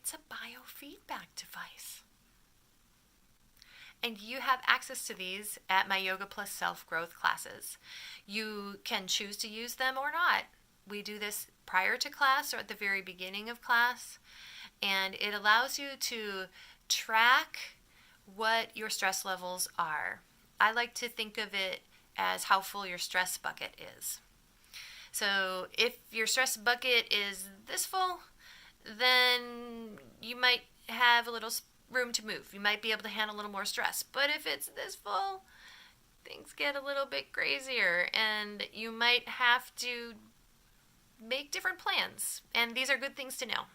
It's a biofeedback device. And you have access to these at my Yoga Plus Self-Growth classes. You can choose to use them or not. We do this prior to class or at the very beginning of class, and it allows you to track what your stress levels are. I like to think of it as how full your stress bucket is. So if your stress bucket is this full, then you might have a little room to move. You might be able to handle a little more stress. But if it's this full, things get a little bit crazier, and you might have to make different plans. And these are good things to know.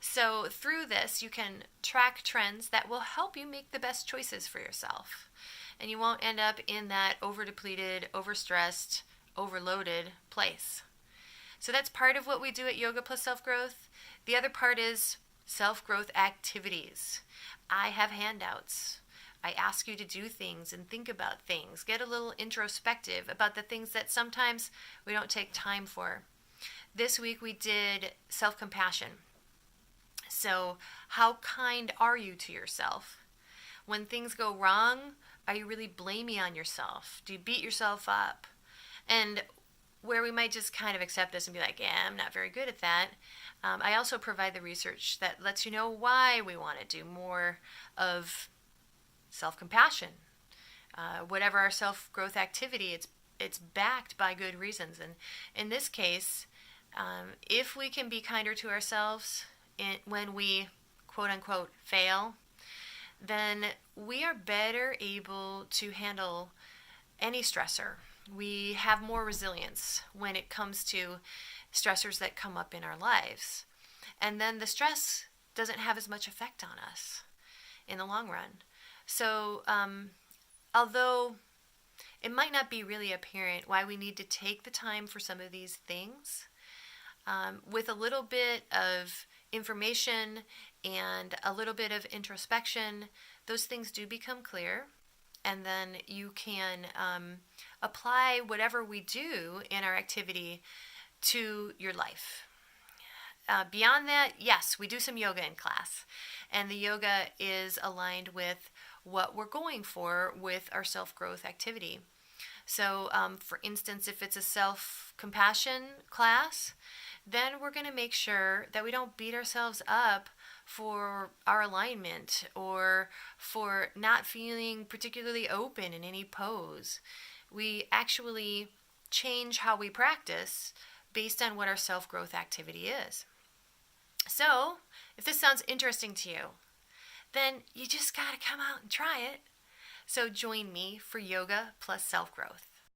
So through this, you can track trends that will help you make the best choices for yourself. And you won't end up in that over-depleted, overstressed, overloaded place. So that's part of what we do at Yoga Plus Self-Growth. The other part is self-growth activities. I have handouts. I ask you to do things and think about things. Get a little introspective about the things that sometimes we don't take time for. This week we did self-compassion. So how kind are you to yourself? When things go wrong, are you really blaming on yourself? Do you beat yourself up? And where we might just kind of accept this and be like, yeah, I'm not very good at that. I also provide the research that lets you know why we want to do more of self-compassion. Whatever our self-growth activity, it's backed by good reasons. And in this case, if we can be kinder to ourselves when we, quote unquote, fail, then we are better able to handle any stressor. We have more resilience when it comes to stressors that come up in our lives. And then the stress doesn't have as much effect on us in the long run. So although it might not be really apparent why we need to take the time for some of these things, with a little bit of information and a little bit of introspection, those things do become clear. And then you can apply whatever we do in our activity to your life. Beyond that, yes, we do some yoga in class. And the yoga is aligned with what we're going for with our self-growth activity. So, for instance, if it's a self-compassion class, then we're going to make sure that we don't beat ourselves up for our alignment or for not feeling particularly open in any pose. We actually change how we practice based on what our self-growth activity is. So, if this sounds interesting to you, then you just got to come out and try it. So join me for Yoga Plus Self-Growth.